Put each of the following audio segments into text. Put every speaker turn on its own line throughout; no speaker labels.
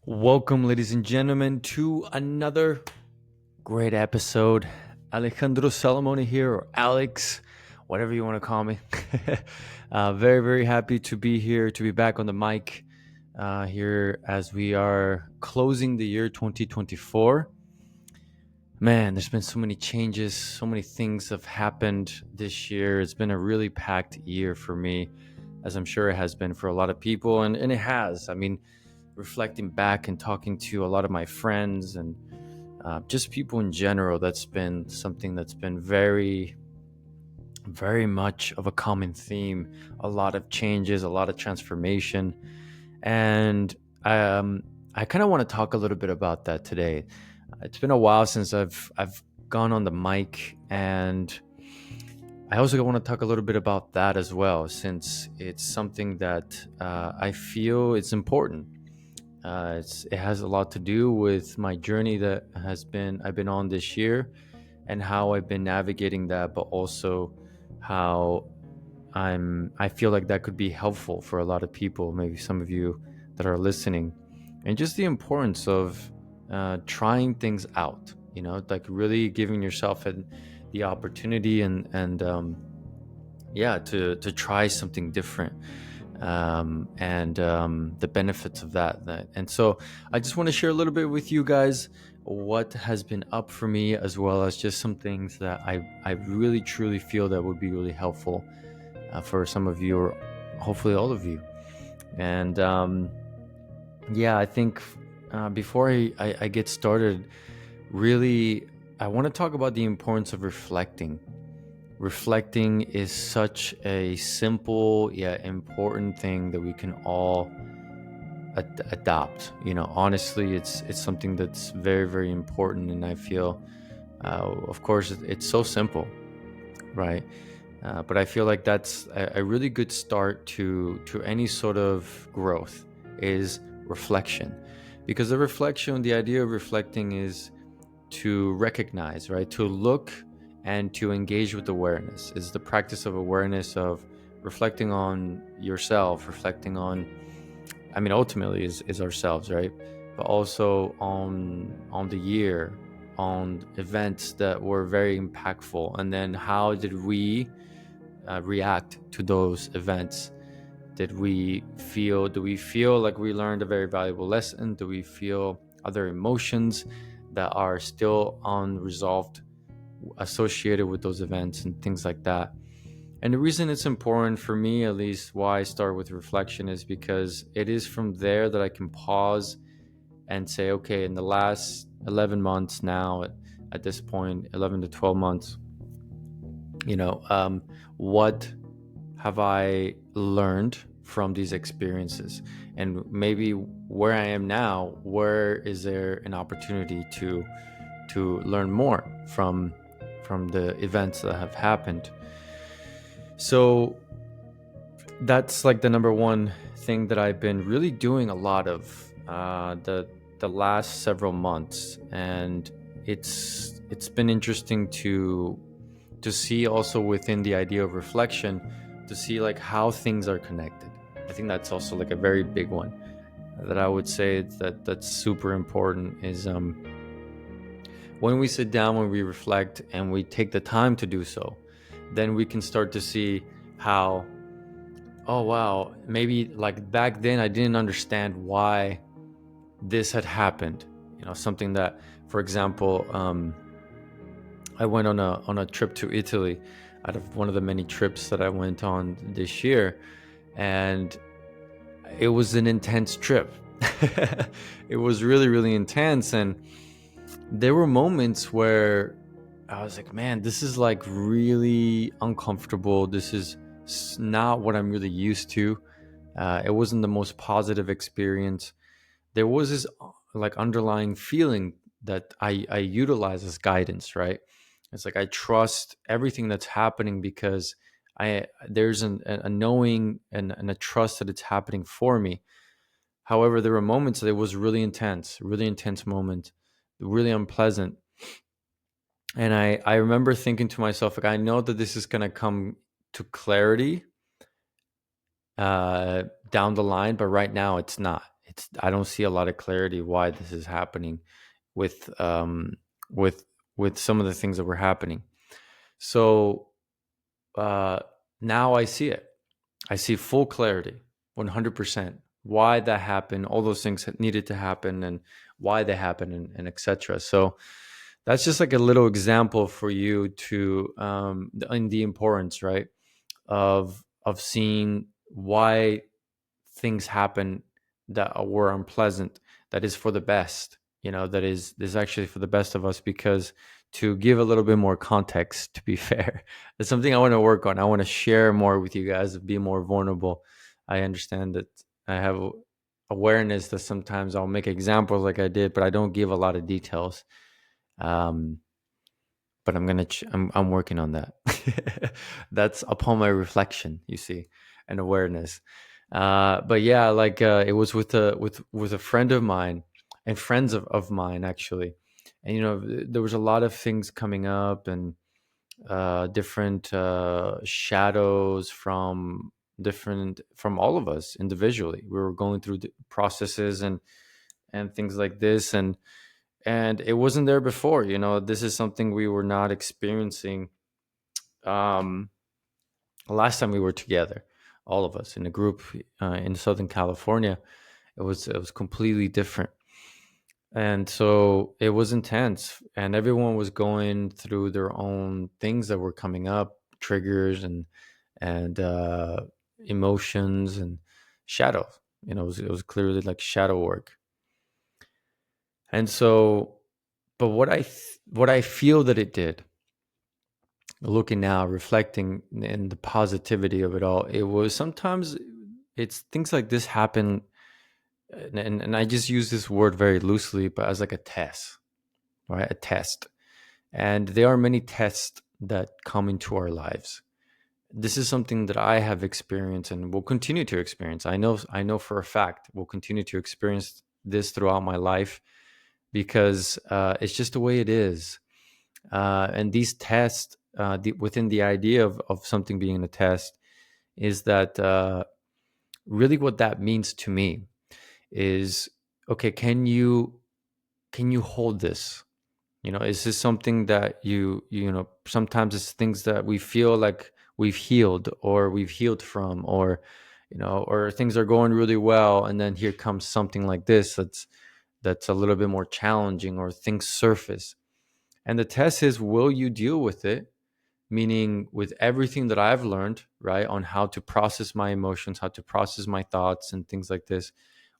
Welcome, ladies and gentlemen, to another great episode. Alejandro Salamone here, or Alex, whatever you want to call me. Very, very happy to be here, to be back on the mic here as we are closing the year 2024. Man, there's been so many changes, so many things have happened this year. It's been a really packed year for me, as I'm sure it has been for a lot of people, and it has. I mean, reflecting back and talking to a lot of my friends and just people in general, that's been something that's been very, very much of a common theme. A lot of changes, a lot of transformation. And I kind of want to talk a little bit about that today. It's been a while since I've gone on the mic, and I also want to talk a little bit about that as well, since it's something that I feel it's important. It has a lot to do with my journey that I've been on this year, and how I've been navigating that, but also how I feel like that could be helpful for a lot of people, maybe some of you that are listening, and just the importance of trying things out. Like really giving yourself the opportunity and to try something different, and the benefits of that. And so I just want to share a little bit with you guys what has been up for me, as well as just some things that I really truly feel that would be really helpful for some of you, or hopefully all of you. And I think before I get started, really, I want to talk about the importance of reflecting. Reflecting is such a simple yet important thing that we can all adopt. Honestly, it's something that's very, very important, and I feel, of course, it's so simple, right? But I feel like that's a really good start to any sort of growth, is reflection, because the idea of reflecting is to recognize, right? To look and to engage with awareness. Is the practice of awareness, of reflecting on yourself, reflecting on, I mean, ultimately is ourselves, right? But also on the year, on events that were very impactful, and then how did we react to those events? Do we feel like we learned a very valuable lesson? Do we feel other emotions that are still unresolved associated with those events and things like that? And the reason it's important for me, at least why I start with reflection, is because it is from there that I can pause and say, okay, in the last 11 months now, at this point, 11 to 12 months, what have I learned from these experiences? And maybe where I am now, where is there an opportunity to learn more from the events that have happened? So that's like the number one thing that I've been really doing a lot of the last several months, and it's been interesting to see also within the idea of reflection, to see like how things are connected. I think that's also like a very big one that I would say that's super important, is when we sit down, when we reflect and we take the time to do so, then we can start to see how, oh wow, maybe like back then I didn't understand why this had happened. Something that, for example, I went on a trip to Italy, out of one of the many trips that I went on this year, and it was an intense trip. It was really, really intense, and there were moments where I was like, man, this is like really uncomfortable. This is not what I'm really used to. It wasn't the most positive experience. There was this like underlying feeling that I utilize as guidance, right? It's like I trust everything that's happening, because there's a knowing and a trust that it's happening for me. However, there were moments that it was really intense moment, really unpleasant. And I remember thinking to myself, like, I know that this is gonna come to clarity down the line, but right now it's not. I don't see a lot of clarity why this is happening with with with some of the things that were happening. So uh, now I see it. I see full clarity, 100%. Why that happened, all those things that needed to happen, and why they happened, and etc. So that's just like a little example for you to in the importance, right, of seeing why things happen that were unpleasant, that is for the best, that is actually for the best of us. Because to give a little bit more context, to be fair, it's something I want to work on. I want to share more with you guys, be more vulnerable. I understand that I have awareness that sometimes I'll make examples like I did, but I don't give a lot of details. um but I'm working on that. That's upon my reflection, you see, and awareness. But yeah, like it was with a friend of mine, and friends of mine actually. And there was a lot of things coming up, and different shadows from all of us individually. We were going through the processes and things like this, and it wasn't there before. This is something we were not experiencing um last time we were together, all of us in a group in Southern California. It was completely different, and so it was intense, and everyone was going through their own things that were coming up, triggers and emotions and shadows. It was clearly like shadow work. And so, but what I feel that it did, looking now, reflecting in the positivity of it all, it was sometimes it's things like this happen, and I just use this word very loosely, but as like a test, right? A test. And there are many tests that come into our lives. This is something that I have experienced and will continue to experience. I know for a fact will continue to experience this throughout my life, because it's just the way it is. And these tests, within the idea of something being a test, is that really what that means to me is, okay, can you hold this? Is this something that sometimes it's things that we feel like we've healed, or we've healed from, or things are going really well, and then here comes something like this that's a little bit more challenging, or things surface. And the test is, will you deal with it? Meaning, with everything that I've learned, right, on how to process my emotions, how to process my thoughts and things like this,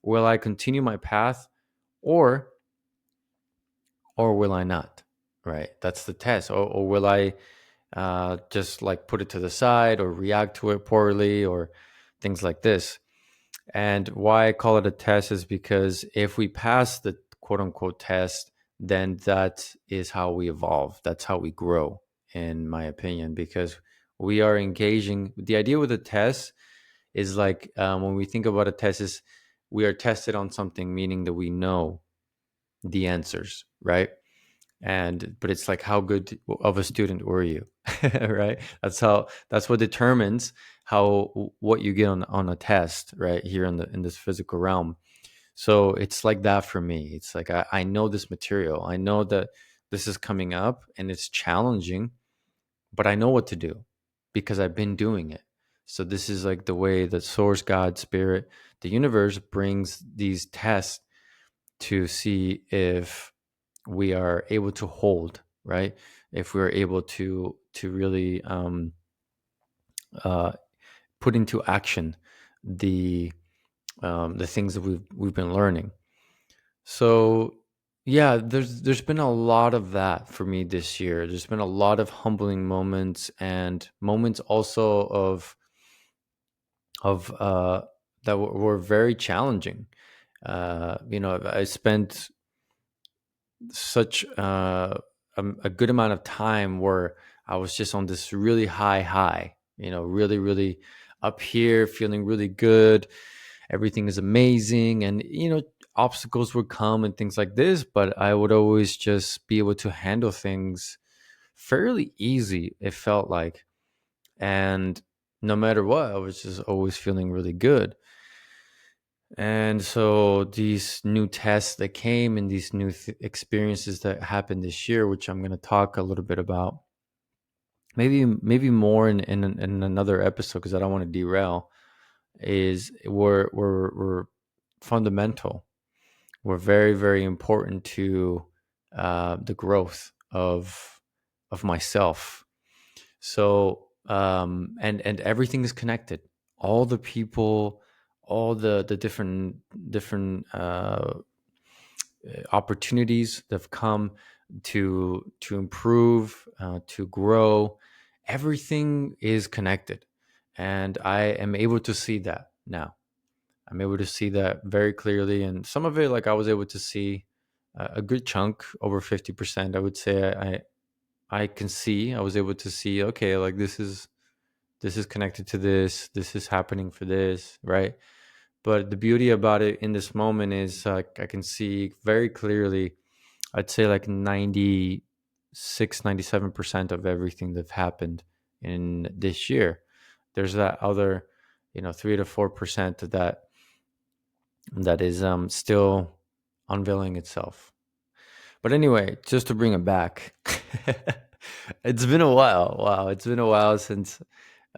will I continue my path, or will I not? Right? That's the test. Or will I just like put it to the side, or react to it poorly, or things like this? And why I call it a test is because if we pass the quote unquote test, then that is how we evolve. That's how we grow, in my opinion, because we are engaging. The idea with a test is like, when we think about a test, is we are tested on something, meaning that we know the answers, right? But it's like, how good of a student were you? Right? That's what determines what you get on a test, right, here in this physical realm. So it's like that for me. It's like, I know this material, I know that this is coming up and it's challenging, but I know what to do because I've been doing it. So this is like the way that source, God, spirit, the universe brings these tests to see if we are able to hold, right? If we're able to really uh, put into action the things that we've been learning. So yeah, there's been a lot of that for me this year. There's been a lot of humbling moments, and moments also of that were very challenging. I spent such a good amount of time where I was just on this really high, really, really up here, feeling really good. Everything is amazing. And, obstacles would come and things like this, but I would always just be able to handle things fairly easy, it felt like. And no matter what, I was just always feeling really good. And so these new tests that came and these new experiences that happened this year, which I'm going to talk a little bit about, maybe more in another episode because I don't want to derail, is were fundamental. Were very, very important to the growth of myself. So and everything is connected. All the people, all the different opportunities that have come to improve, to grow. Everything is connected, and I am able to see that now. I'm able to see that very clearly, and some of it, like I was able to see a good chunk, over 50%. I would say I can see. I was able to see. Okay, like this is connected to this. This is happening for this, right? But the beauty about it in this moment is like I can see very clearly. I'd say like 96, 97% of everything that happened in this year. There's that other, 3 to 4% that is still unveiling itself. But anyway, just to bring it back, it's been a while. Wow, it's been a while since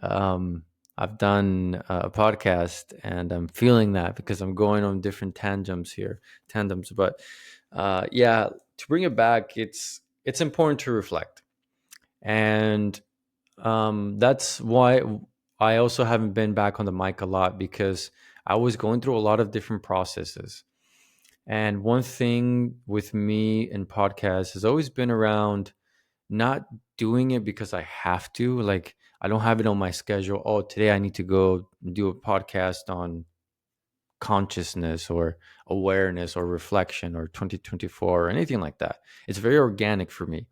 um, I've done a podcast, and I'm feeling that because I'm going on different tandems. But yeah, to bring it back, it's important to reflect, and that's why I also haven't been back on the mic a lot, because I was going through a lot of different processes. And one thing with me in podcasts has always been around not doing it because I have to. Like, I don't have it on my schedule. Oh, today I need to go do a podcast on consciousness or awareness or reflection or 2024 or anything like that. It's very organic for me.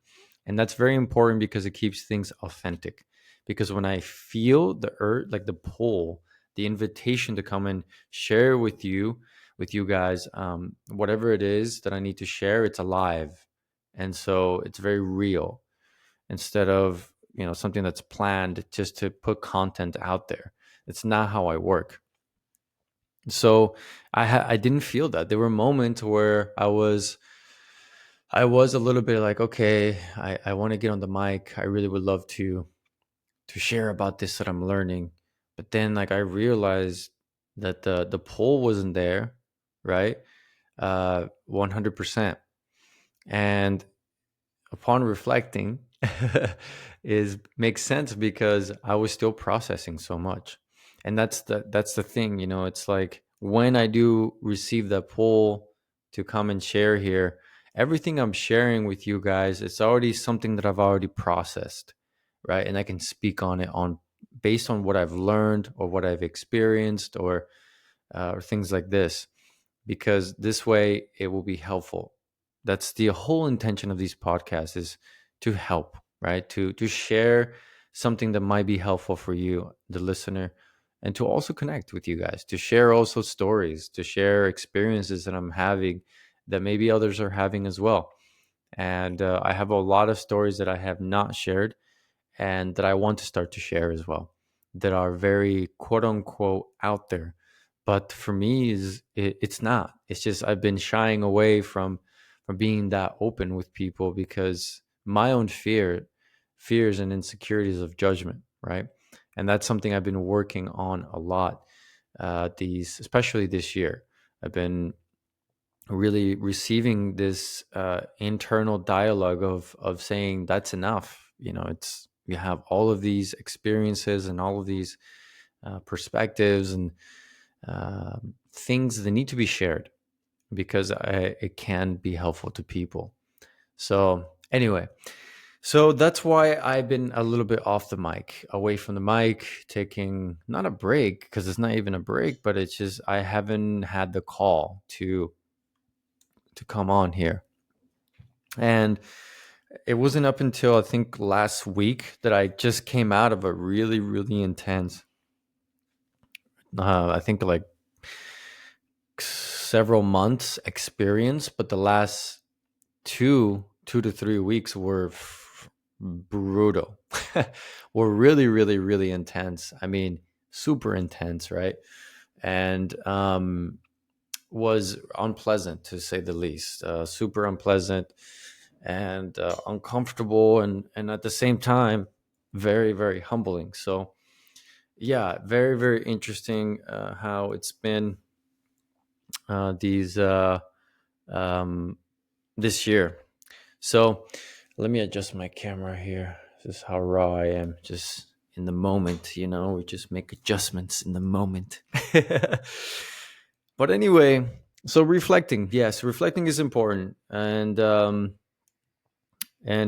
And that's very important because it keeps things authentic. Because when I feel the urge, like the pull, the invitation to come and share with you guys, whatever it is that I need to share, it's alive. And so it's very real, instead of, something that's planned just to put content out there. It's not how I work. So I didn't feel that. There were moments where I was a little bit like, okay, I want to get on the mic. I really would love to share about this that I'm learning. But then, like, I realized that the pull wasn't there, right? 100%. And upon reflecting, is makes sense because I was still processing so much. And that's the thing, it's like when I do receive that pull to come and share here, everything I'm sharing with you guys, it's already something that I've already processed, right? And I can speak on it on based on what I've learned or what I've experienced, or things like this, because this way it will be helpful. That's the whole intention of these podcasts, is to help, right? To share something that might be helpful for you, the listener, and to also connect with you guys, to share also stories, to share experiences that I'm having that maybe others are having as well. And I have a lot of stories that I have not shared and that I want to start to share as well, that are very quote unquote out there. But for me, it's not. It's just I've been shying away from being that open with people because my own fears and insecurities of judgment, right? And that's something I've been working on a lot. Especially this year, I've been really receiving this internal dialogue of saying that's enough. It's we have all of these experiences and all of these perspectives and things that need to be shared because it can be helpful to people. So anyway, so that's why I've been a little bit off the mic, away from the mic, taking not a break because it's not even a break, but it's just I haven't had the call to come on here. And it wasn't up until I think last week that I just came out of a really, really intense, I think like several months experience, but the last 2 to 3 weeks were brutal. Were really, really, really intense. I mean, super intense, right? And was unpleasant to say the least, super unpleasant and uncomfortable, and at the same time very very humbling. So yeah, very very interesting how it's been these um, this year. So let me adjust my camera here. This is how raw I am, just in the moment. We just make adjustments in the moment. But anyway, so reflecting, yes, reflecting is important, and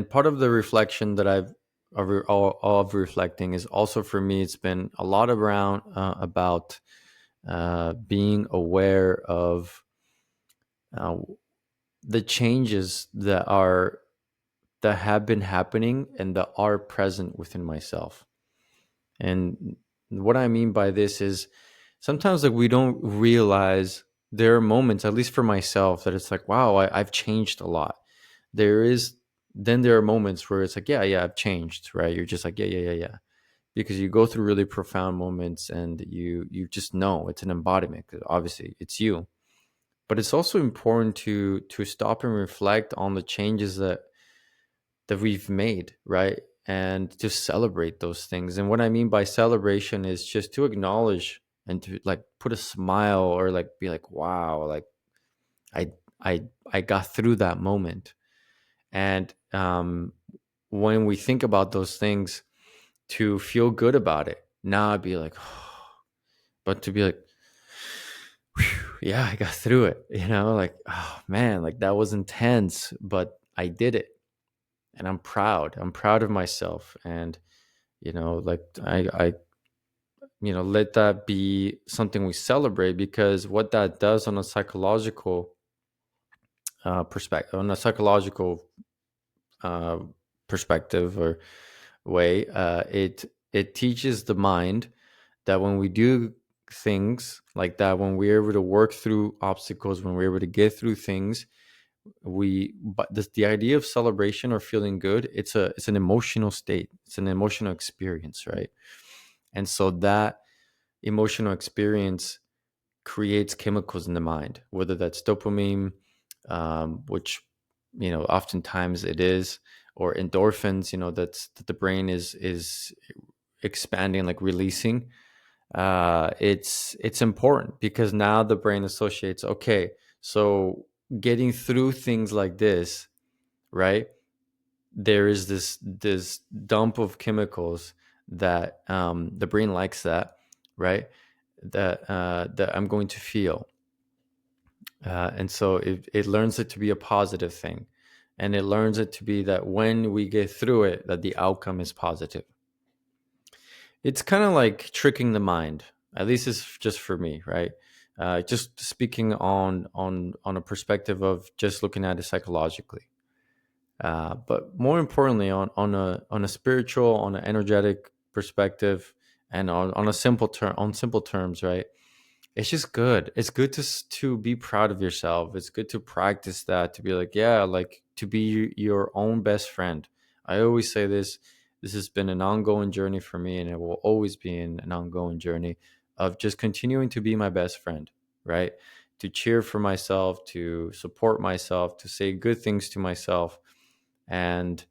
part of the reflection that I've of reflecting is also for me. It's been a lot around about being aware of uh, the changes that have been happening and that are present within myself. And what I mean by this is sometimes like we don't realize there are moments, at least for myself, that it's like, wow, I've changed a lot. There is Then there are moments where it's like, yeah, I've changed, right? You're just like, yeah, because you go through really profound moments and you just know it's an embodiment. 'Cause obviously, it's you. But it's also important to stop and reflect on the changes that we've made, right? And to celebrate those things. And what I mean by celebration is just to acknowledge and to like put a smile or like be like, wow, like I I I got through that moment. And when we think about those things, to feel good about it, not be like, but to be like, yeah, I got through it. Like, oh man, like that was intense, but I did it, and I'm proud. I'm proud of myself, and like I let that be something we celebrate, because what that does on a psychological perspective, uh, perspective or way, it teaches the mind that when we do things like that, when we're able to work through obstacles, when we're able to get through things, but the idea of celebration or feeling good, it's an emotional state, it's an emotional experience, right? And so that emotional experience creates chemicals in the mind, whether that's dopamine, which oftentimes it is, or endorphins, that the brain is expanding, like releasing. It's important because now the brain associates, okay, so getting through things like this, right? There is this dump of chemicals that the brain likes that, right? That I'm going to feel, and so it learns it to be a positive thing, and it learns it to be that when we get through it, that the outcome is positive. It's kind of like tricking the mind. At least it's just for me, right? Just speaking on a perspective of just looking at it psychologically. But more importantly, on a spiritual, on an energetic perspective, and on a simple terms, right? It's just good. It's good to be proud of yourself. It's good to practice that, to be like, yeah, like to be your own best friend. I always say this. This has been an ongoing journey for me, and it will always be an ongoing journey of just continuing to be my best friend, right? To cheer for myself, to support myself, to say good things to myself. And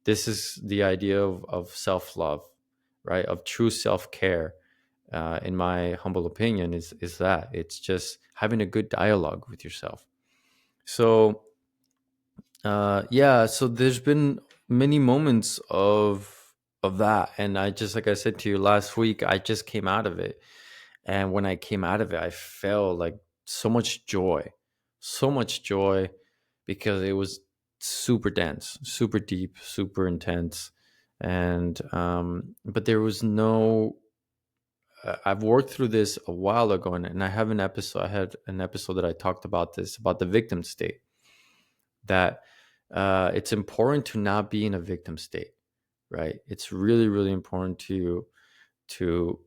this is the idea of self love, right? Of true self care, in my humble opinion, is that it's just having a good dialogue with yourself. So yeah, so there's been many moments of that, and I just, like I said to you last week, I just came out of it, and when I came out of it, I felt like so much joy, because it was super dense, super deep, super intense, and but there was no I've worked through this a while ago, and I had an episode that I talked about this, about the victim state, that it's important to not be in a victim state, right? It's really, really important to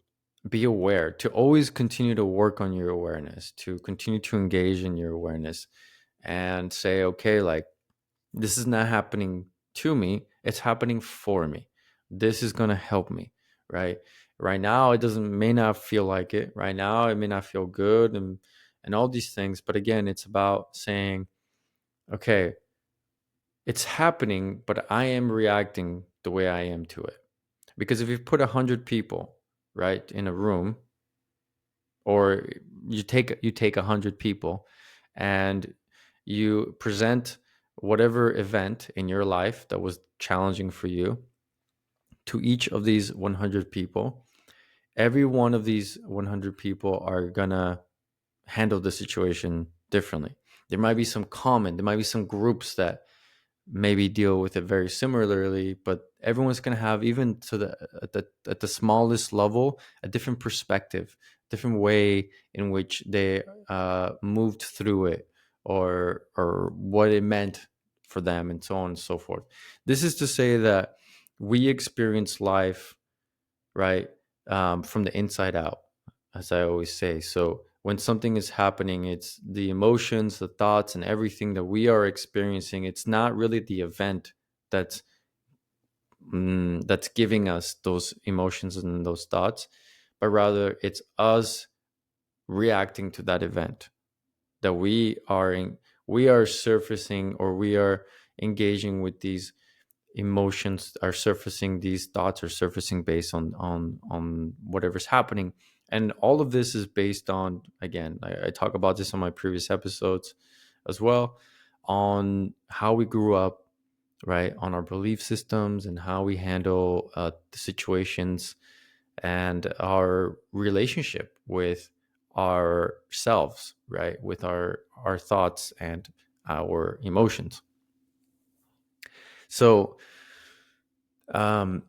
be aware, to always continue to work on your awareness, to continue to engage in your awareness, and say, okay, like, this is not happening to me, it's happening for me. This is going to help me, right? Right now it doesn't may not feel like it. Right now it may not feel good, and all these things. But again, it's about saying, okay, it's happening, but I am reacting the way I am to it. Because if you put 100 people, right, in a room, or you take 100 people and you present whatever event in your life that was challenging for you to each of these 100 people, every one of these 100 people are gonna handle the situation differently. There might be some common, there might be some groups that maybe deal with it very similarly, but everyone's going to have, even to the smallest level, a different perspective, different way in which they moved through it, or what it meant for them, and so on and so forth. This is to say that we experience life, right, from the inside out, as I always say. So when something is happening, it's the emotions, the thoughts, and everything that we are experiencing. It's not really the event that's that's giving us those emotions and those thoughts, but rather it's us reacting to that event, that we are surfacing, or we are engaging with these emotions, are surfacing, these thoughts are surfacing based on whatever's happening. And all of this is based on, again, I talk about this on my previous episodes as well, on how we grew up, right, on our belief systems and how we handle the situations, and our relationship with ourselves, right, with our thoughts and our emotions. So um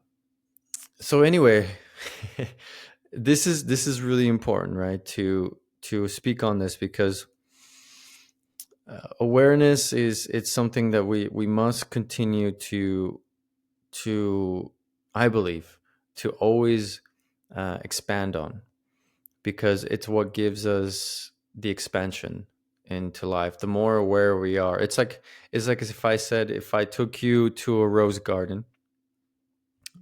so anyway, this is really important, right, to speak on this, because awareness is, it's something that we must continue to I believe, to always expand on, because it's what gives us the expansion into life. The more aware we are, it's like as if I said, if I took you to a rose garden,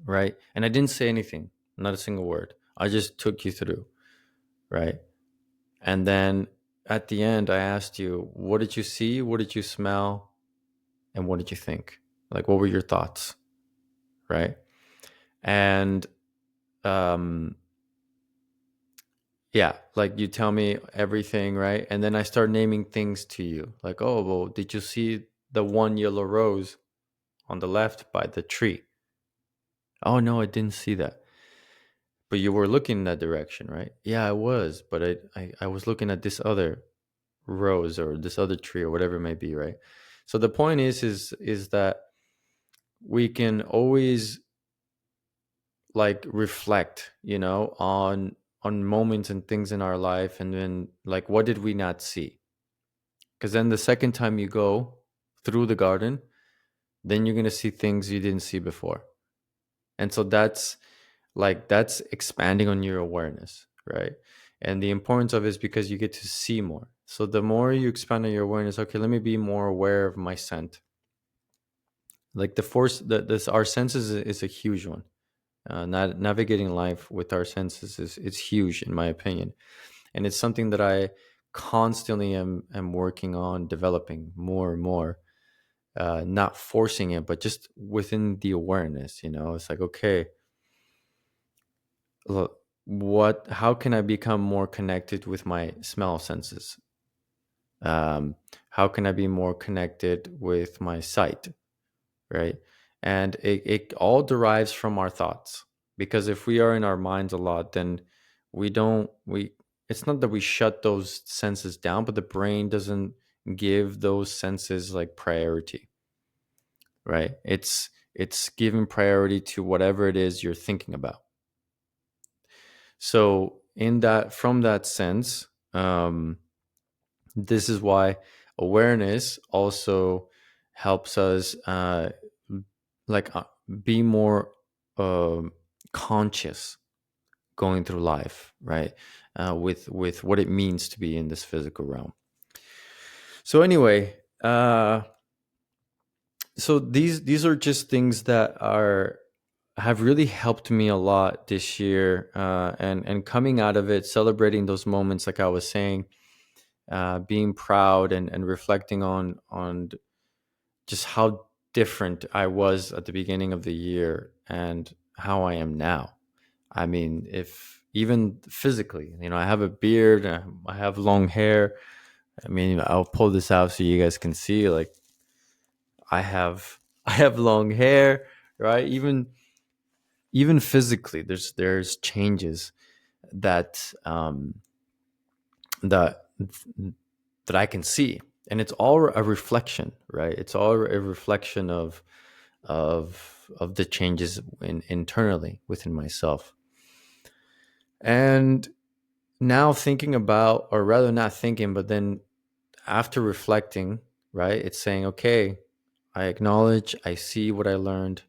right, and I didn't say anything, not a single word, I just took you through, right, and then at the end I asked you, what did you see, what did you smell, and what did you think, like what were your thoughts, right? And um yeah, like you tell me everything, right, and then I start naming things to you, like, oh, well, did you see the one yellow rose on the left by the tree? Oh no, I didn't see that. But you were looking in that direction, right? Yeah, I was, but I was looking at this other rose, or this other tree, or whatever it may be, right? So the point is that we can always, like, reflect, on moments and things in our life, and then, like, what did we not see? Because then the second time you go through the garden, then you're going to see things you didn't see before. And so that's expanding on your awareness, right? And the importance of it is because you get to see more. So the more you expand on your awareness, okay, let me be more aware of my scent. Like the force that this our senses is a huge one. Not navigating life with our senses is huge, in my opinion, and it's something that I constantly am working on developing more and more. Not forcing it, but just within the awareness. It's like, okay, look, how can I become more connected with my smell senses? How can I be more connected with my sight, right? And it all derives from our thoughts, because if we are in our minds a lot, then we don't we it's not that we shut those senses down, but the brain doesn't give those senses like priority, right? It's giving priority to whatever it is you're thinking about. So in that from that sense, this is why awareness also helps us like be more um conscious going through life, right? With what it means to be in this physical realm. So anyway, so these are just things that are have really helped me a lot this year, and coming out of it, celebrating those moments, like I was saying, being proud and reflecting on just how different I was at the beginning of the year and how I am now. I mean, if even physically, I have a beard, I have long hair. I mean, I'll pull this out so you guys can see. Like, I have I have long hair, right? Even physically, there's changes that that that I can see, and it's all a reflection, right? It's all a reflection of the changes internally within myself. And now thinking about, or rather not thinking, but then after reflecting, right? It's saying, okay, I acknowledge, I see what I learned,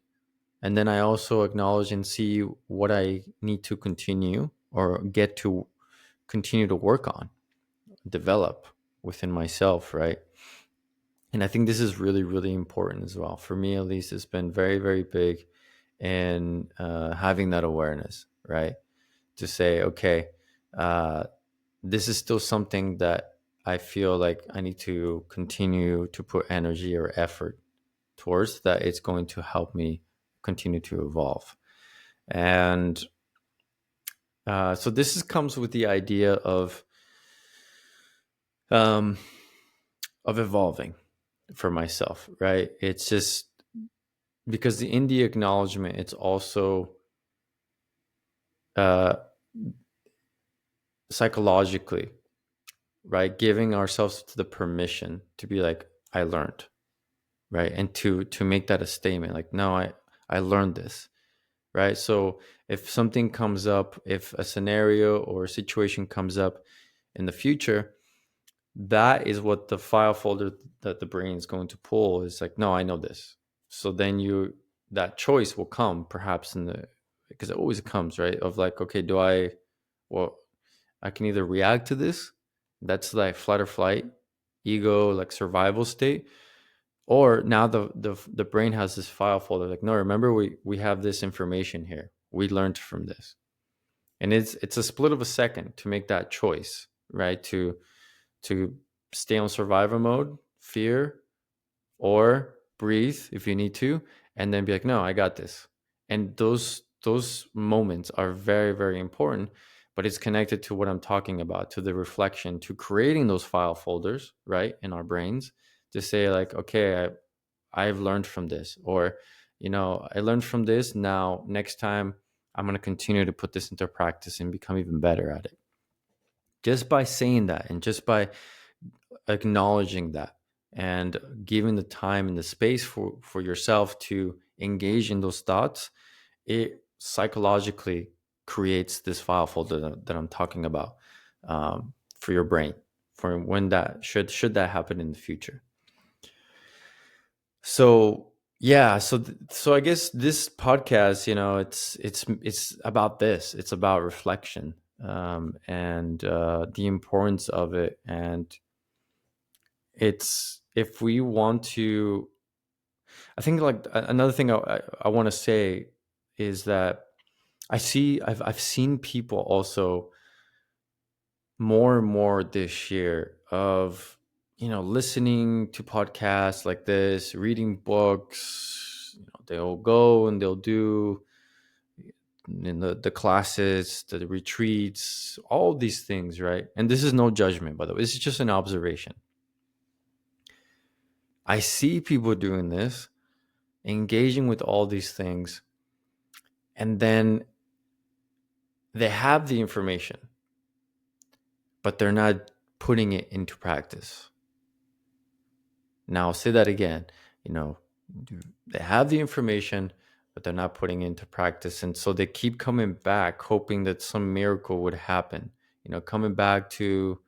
and then I also acknowledge and see what I need to continue or get to continue to work on, develop within myself, right? And I think this is really, really important as well. For me, at least, it's been very, very big in having that awareness, right? To say, okay, uh, this is still something that I feel like I need to continue to put energy or effort towards, that it's going to help me continue to evolve. And so comes with the idea um, of evolving for myself, right? It's just because in the acknowledgement, it's also uh, psychologically, right, giving ourselves to the permission to be like, I learned, right, and to make that a statement, like, no, I learned this, right? So if something comes up, if a scenario or a situation comes up in the future, that is what the file folder that the brain is going to pull is like, no, I know this. So then that choice will come perhaps because it always comes, right, of like, okay, well, I can either react to this, that's like flight or flight, ego, like survival state, or now the brain has this file folder like, no, remember, we have this information here, we learned from this. And it's a split of a second to make that choice, right? To stay on survival mode, fear, or breathe if you need to, and then be like, no, I got this. And those moments are very, very important, but it's connected to what I'm talking about, to the reflection, to creating those file folders, right, in our brains, to say like, okay, I've learned from this, or I learned from this. Now next time I'm going to continue to put this into practice and become even better at it. Just by saying that, and just by acknowledging that, and giving the time and the space for yourself to engage in those thoughts, it psychologically creates this file folder that I'm talking about, for your brain, for when that should that happen in the future. So yeah, so I guess this podcast, it's about this. It's about reflection, and the importance of it. And it's, if we want to, I think, like, another thing I want to say is that I've seen people also more and more this year of listening to podcasts like this, reading books. They'll go and they'll do in the classes, the retreats, all these things, right? And this is no judgment, by the way. This is just an observation. I see people doing this, engaging with all these things, and then they have the information, but they're not putting it into practice. Now, I'll say that again. They have the information, but they're not putting it into practice. And so they keep coming back, hoping that some miracle would happen, coming back to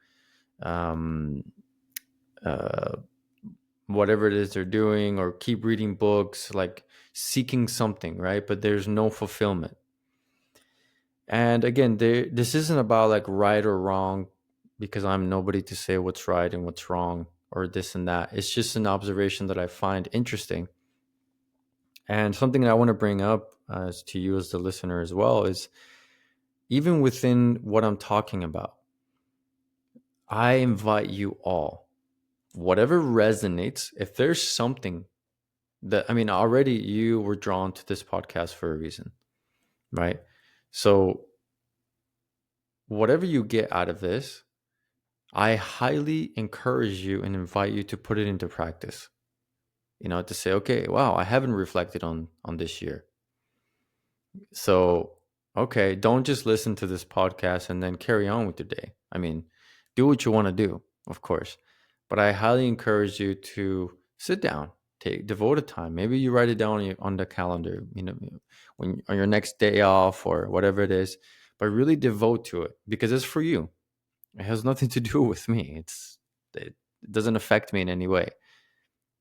um, uh, whatever it is they're doing, or keep reading books, like seeking something, right? But there's no fulfillment. And again, this isn't about like right or wrong, because I'm nobody to say what's right and what's wrong, or this and that. It's just an observation that I find interesting. And something that I want to bring up to you as the listener as well is, even within what I'm talking about, I invite you all, whatever resonates, if there's something that, I mean, already you were drawn to this podcast for a reason, right? So, whatever you get out of this, I highly encourage you and invite you to put it into practice. To say, okay, wow, I haven't reflected on this year. So, okay, don't just listen to this podcast and then carry on with your day. I mean, do what you want to do, of course. But I highly encourage you to sit down, take devoted time. Maybe you write it down on the calendar, when on your next day off or whatever it is, but really devote to it because it's for you. It has nothing to do with me. It doesn't affect me in any way,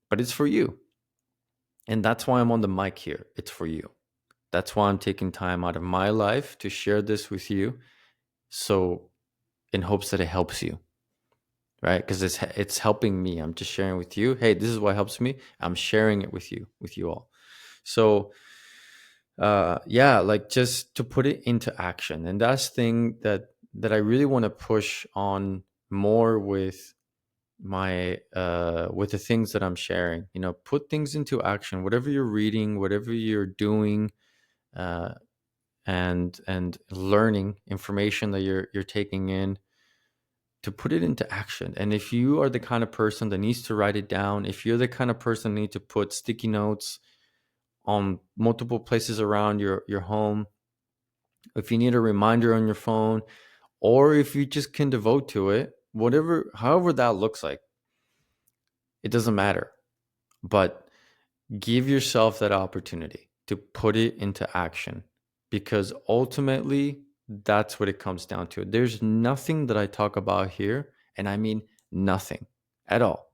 but it's for you. And that's why I'm on the mic here. It's for you. That's why I'm taking time out of my life to share this with you. So, in hopes that it helps you, right? Because it's helping me. I'm just sharing with you. Hey, this is what helps me. I'm sharing it with you all. So, yeah, like just to put it into action, and that's thing that I really want to push on more with my with the things that I'm sharing. Put things into action. Whatever you're reading, whatever you're doing. Uh, and learning information that you're taking in, to put it into action. And if you are the kind of person that needs to write it down, if you're the kind of person that needs to put sticky notes on multiple places around your home, if you need a reminder on your phone, or if you just can devote to it, whatever, however that looks like, it doesn't matter. But give yourself that opportunity to put it into action, because ultimately that's what it comes down to. There's nothing that I talk about here, and I mean nothing at all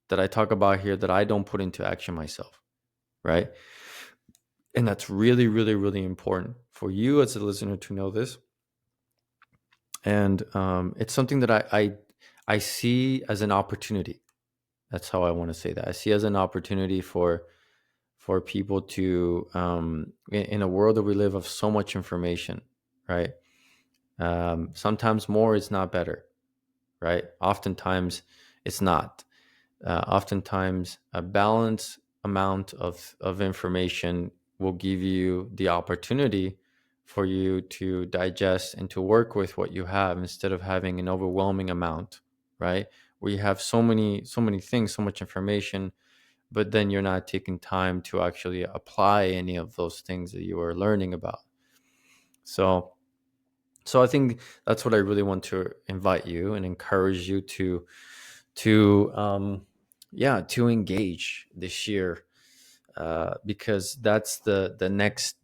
that I talk about here that I don't put into action myself, right? And that's really, really, really important for you as a listener to know this. And it's something that I see as an opportunity. That's how I want to say that. I see as an opportunity for people to in a world that we live of so much information, right? Sometimes more is not better, right? Oftentimes it's not. Oftentimes a balanced amount of information will give you the opportunity for you to digest and to work with what you have, instead of having an overwhelming amount, right? We have so many things, so much information, but then you're not taking time to actually apply any of those things that you are learning about. So so I think that's what I really want to invite you and encourage you to yeah, to engage this year, because that's the next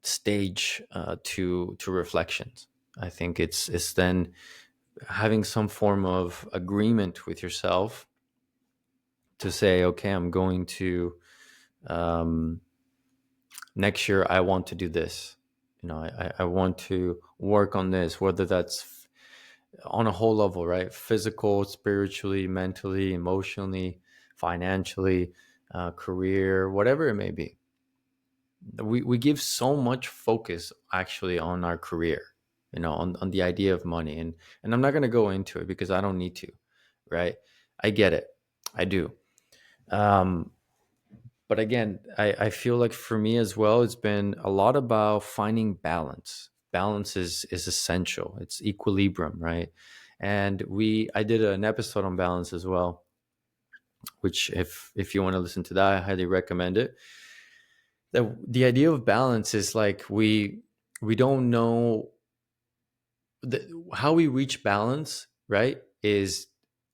stage, to reflections. I think it's then having some form of agreement with yourself to say, okay, I'm going to, um, next year I want to do this. I want to work on this, whether that's on a whole level, right? Physical, spiritually, mentally, emotionally, financially, career, whatever it may be. We give so much focus actually on our career, on the idea of money. And I'm not going to go into it because I don't need to, right? I get it. I do. Um, but again, I feel like for me as well, it's been a lot about finding balance. Balance is essential. It's equilibrium, right? And I did an episode on balance as well, which if you want to listen to that, I highly recommend it. The idea of balance is like we don't know how we reach balance, right? Is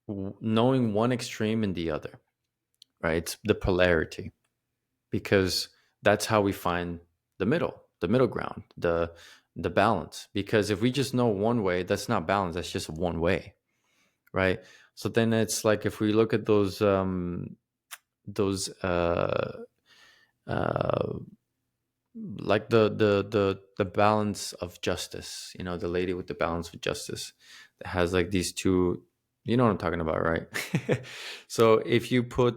knowing one extreme and the other, right? It's the polarity, because that's how we find the middle ground, the balance. Because if we just know one way, that's not balance, that's just one way, right? So then it's like, if we look at those uh like the balance of justice, the lady with the balance of justice that has like these two, you know what I'm talking about, right? So if you put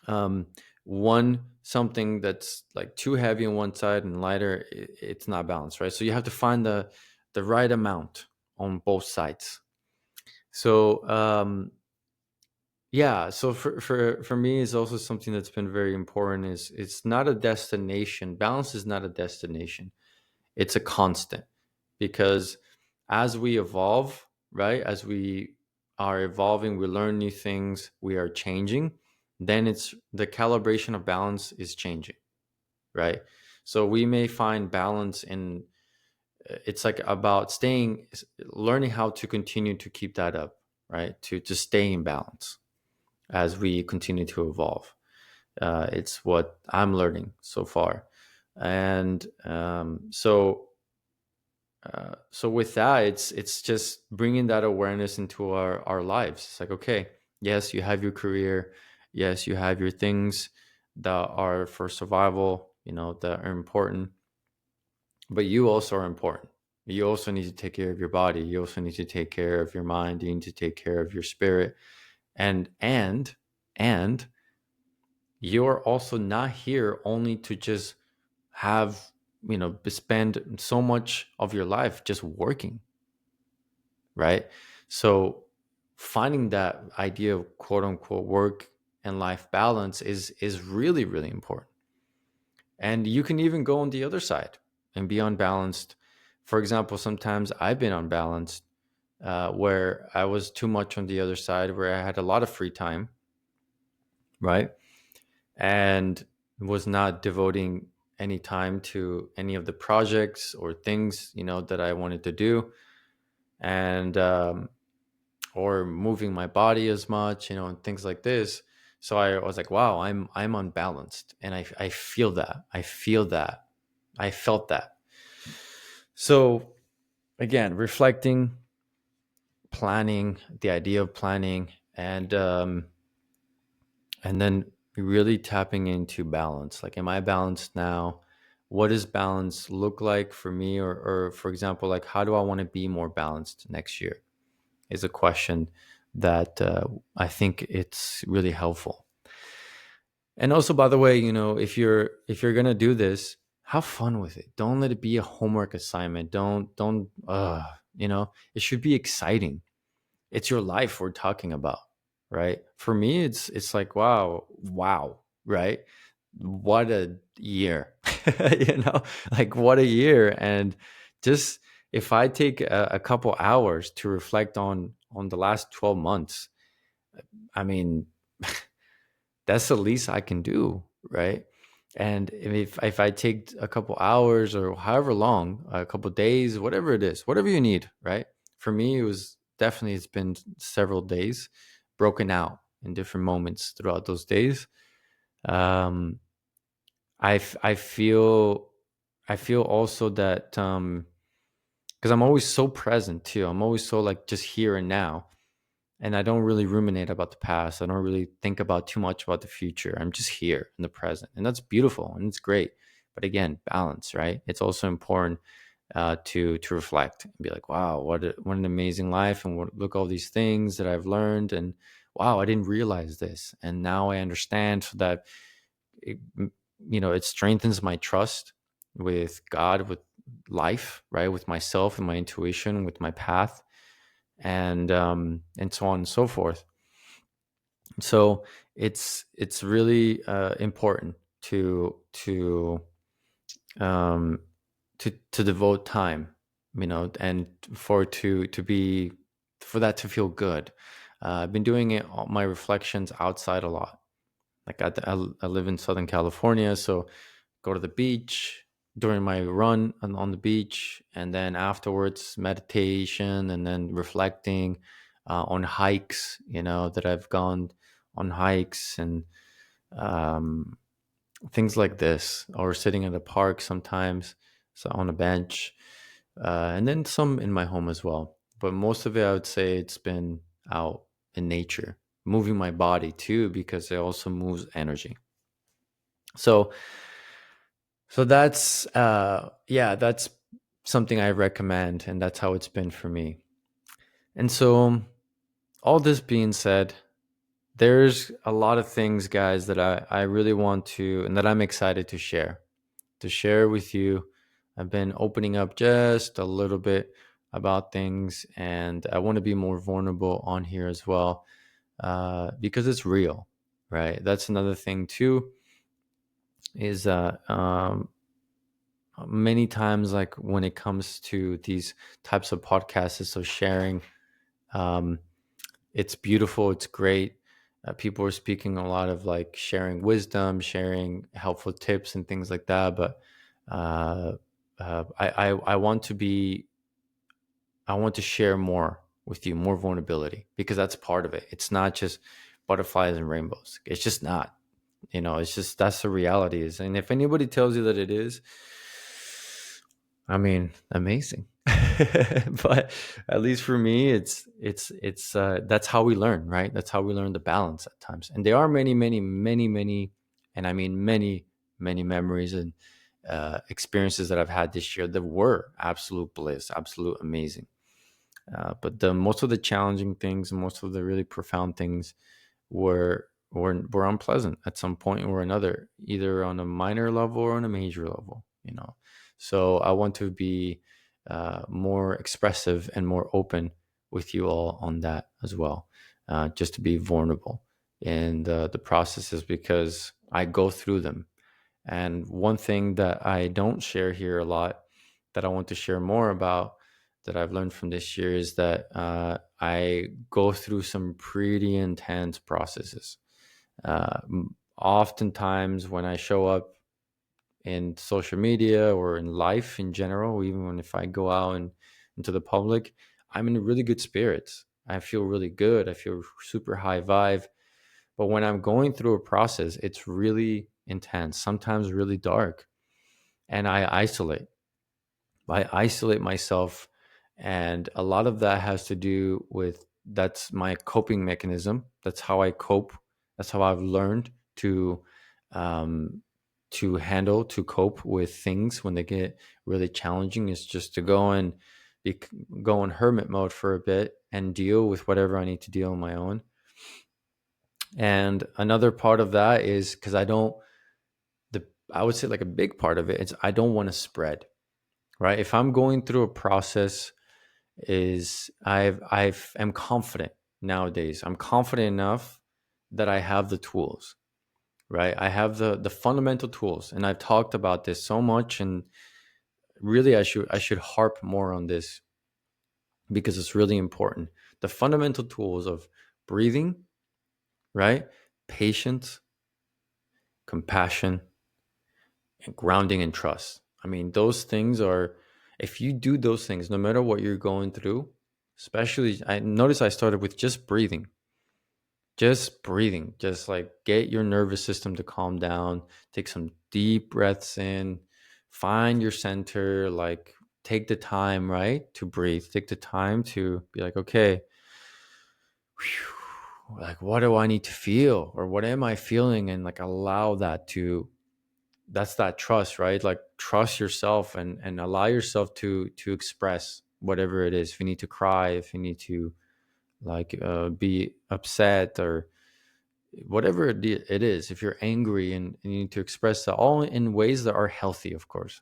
um one something that's like too heavy on one side and lighter, it's not balanced, right? So you have to find the right amount on both sides. So yeah, so for me is also something that's been very important is it's not a destination. Balance is not a destination. It's a constant, because as we evolve, right? As we are evolving, we learn new things, we are changing, then it's the calibration of balance is changing, right? So we may find balance in it's like about staying learning how to continue to keep that up, right? To stay in balance as we continue to evolve. It's what I'm learning so far. And so with that, it's just bringing that awareness into our lives. It's like, okay, yes, you have your career, yes, you have your things that are for survival, that are important, but you also are important. You also need to take care of your body. You also need to take care of your mind. You need to take care of your spirit, and you're also not here only to just have spend so much of your life just working, right? So finding that idea of quote unquote work and life balance is really, really important. And you can even go on the other side and be unbalanced. For example, sometimes I've been unbalanced, where I was too much on the other side, where I had a lot of free time, right? And was not devoting any time to any of the projects or things, that I wanted to do. And or moving my body as much, and things like this. So I was like, wow, I'm unbalanced, and I feel that. I feel that. I felt that. So again, reflecting, planning, the idea of planning, and then really tapping into balance. Like, am I balanced now? What does balance look like for me? Or for example, like, how do I want to be more balanced next year? Is a question that I think it's really helpful. And also, by the way, if you're gonna do this, have fun with it. Don't let it be a homework assignment. Don't. It should be exciting. It's your life we're talking about, right? For me, it's like wow, right? What a year, like what a year. And just if I take a couple hours to reflect on the last 12 months, I mean, that's the least I can do, right? And if I take a couple hours or however long, a couple days, whatever it is, whatever you need, right? For me, it's been several days, broken out in different moments throughout those days. Um, I feel also that because I'm always so present too. I'm always so like just here and now, and I don't really ruminate about the past. I don't really think about too much about the future. I'm just here in the present, and that's beautiful and it's great. But again, balance, right? It's also important to reflect and be like, wow, what an amazing life, and look all these things that I've learned, and wow, I didn't realize this, and now I understand. So that it, it strengthens my trust with God, with life, right, with myself and my intuition, with my path, and so on and so forth. So it's really important um, to devote time, and for that to feel good. I've been doing my reflections outside a lot. Like I live in Southern California, so go to the beach during my run on the beach, and then afterwards meditation, and then reflecting on hikes, that I've gone on hikes, and um, things like this, or sitting in the park sometimes, so on a bench, and then some in my home as well. But most of it, I would say, it's been out in nature, moving my body too, because it also moves energy. So that's yeah, that's something I recommend, and that's how it's been for me. And so all this being said, there's a lot of things, guys, that I really want to, and that I'm excited to share with you. I've been opening up just a little bit about things, and I want to be more vulnerable on here as well, because it's real, right? That's another thing too, is many times, like when it comes to these types of podcasts, so sharing, um, it's beautiful, it's great. People are speaking a lot of like sharing wisdom, sharing helpful tips and things like that, but uh, I want to be, I want to share more with you, more vulnerability, because that's part of it. It's not just butterflies and rainbows. It's just not. It's just, that's the reality is. And if anybody tells you that it is, I mean, amazing. But at least for me, it's that's how we learn, right? That's how we learn the balance at times. And there are many, many, many, many, and I mean many, many memories and experiences that I've had this year that were absolute bliss, absolute amazing. But the most of the challenging things, most of the really profound things were unpleasant at some point or another, either on a minor level or on a major level. So I want to be more expressive and more open with you all on that as well, just to be vulnerable in the processes, because I go through them. And one thing that I don't share here a lot, that I want to share more about, that I've learned from this year, is that I go through some pretty intense processes. Oftentimes, when I show up in social media or in life in general, even when if I go out and into the public, I'm in really good spirits. I feel really good. I feel super high vibe. But when I'm going through a process, it's really intense, sometimes really dark, and I isolate myself. And a lot of that has to do with, that's my coping mechanism. That's how I cope. That's how I've learned um, to handle, to cope with things when they get really challenging, is just to be, go in hermit mode for a bit and deal with whatever I need to deal on my own. And another part of that is because I would say, like, a big part of it is I don't want to spread, right? If I'm going through a process, is I've am confident nowadays. I'm confident enough that I have the tools, right? I have the fundamental tools, and I've talked about this so much, and really I should harp more on this, because it's really important. The fundamental tools of breathing, right? Patience, compassion, and grounding and trust. I mean, those things are, if you do those things, no matter what you're going through, especially, I notice I started with just breathing, just like get your nervous system to calm down, take some deep breaths in, find your center, like take the time, right, to breathe, take the time to be like, okay, whew, like what do I need to feel, or what am I feeling, and like allow that to, that's that trust, right? Like trust yourself, and allow yourself to express whatever it is. If you need to cry, if you need to, like, be upset, or whatever it is, if you're angry, and you need to express that, all in ways that are healthy, of course.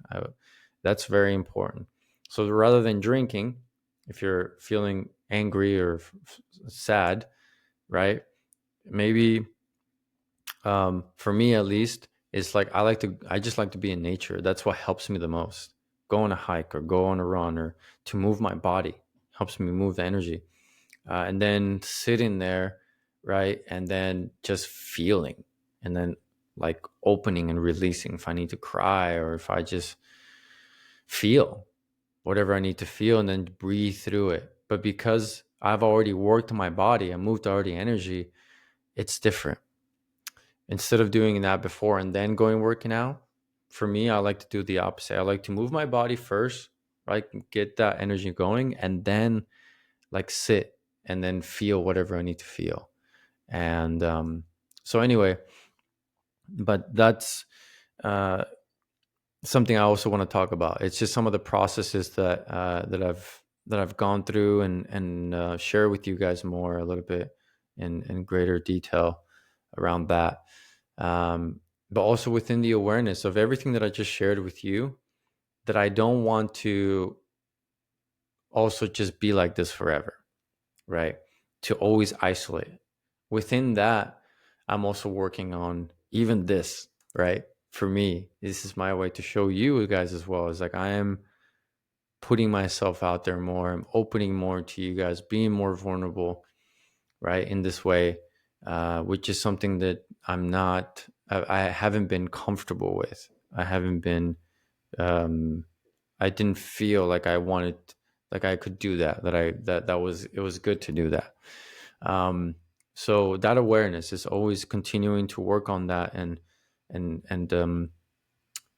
That's very important. So rather than drinking, if you're feeling angry or sad, right, maybe, for me at least, it's like I just like to be in nature. That's what helps me the most. Go on a hike, or go on a run, or to move my body helps me move the energy. And then sitting there, right, and then just feeling, and then like opening and releasing if I need to cry, or if I just feel whatever I need to feel, and then breathe through it. But because I've already worked my body, I moved already energy, it's different. Instead of doing that before and then going working out, for me, I like to do the opposite. I like to move my body first, right, get that energy going, and then like sit and then feel whatever I need to feel. And so anyway, but that's uh, something I also want to talk about. It's just some of the processes that I've gone through, and share with you guys more a little bit in greater detail around that. But also within the awareness of everything that I just shared with you, that I don't want to also just be like this forever, right? To always isolate. Within that, I'm also working on even this, right? For me, this is my way to show you guys as well. It's like I am putting myself out there more. I'm opening more to you guys, being more vulnerable, right? In this way, which is something that I haven't been comfortable with. I haven't been, um, I didn't feel like I wanted, like I could do that, it was good to do that. Um, so that awareness is always continuing to work on that and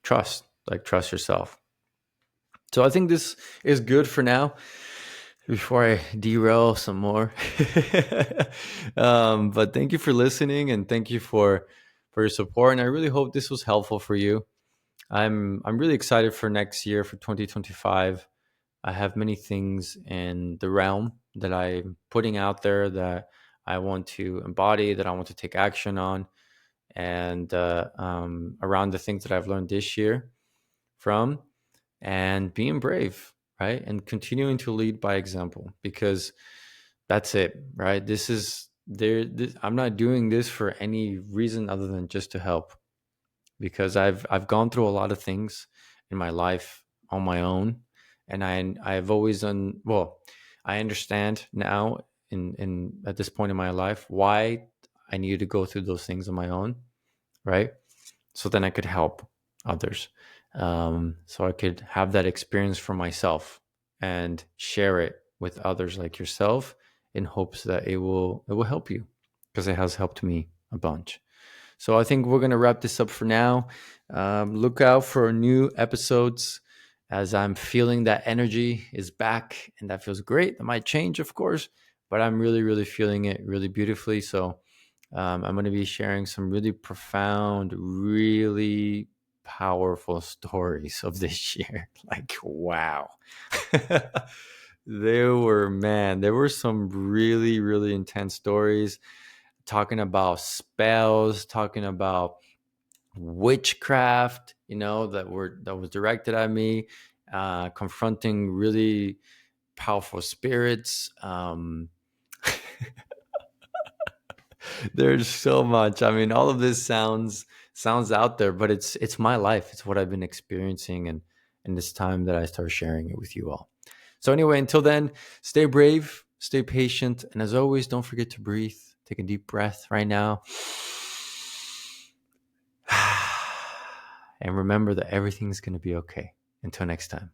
trust, like trust yourself. So I think this is good for now before I derail some more. But thank you for listening and thank you for your support. And I really hope this was helpful for you. I'm really excited for next year, for 2025. I have many things in the realm that I'm putting out there that I want to embody, that I want to take action on, and around the things that I've learned this year from, and being brave, right? And continuing to lead by example, because that's it, right? This is there. I'm not doing this for any reason other than just to help, because I've gone through a lot of things in my life on my own, and I've always done well. I understand now in at this point in my life why I needed to go through those things on my own, right? So then I could help others. So I could have that experience for myself and share it with others like yourself in hopes that it will help you, because it has helped me a bunch. So I think we're going to wrap this up for now. Look out for new episodes as I'm feeling that energy is back, and that feels great. That might change, of course, but I'm really, really feeling it really beautifully. So I'm going to be sharing some really profound, really powerful stories of this year. Like, wow. There were some really, really intense stories talking about spells, talking about witchcraft, that was directed at me, confronting really powerful spirits. There's so much. I mean, all of this sounds out there, but it's my life. It's what I've been experiencing, and it's time that I start sharing it with you all. So anyway, until then, stay brave, stay patient, and as always, don't forget to breathe. Take a deep breath right now. And remember that everything's going to be okay. Until next time.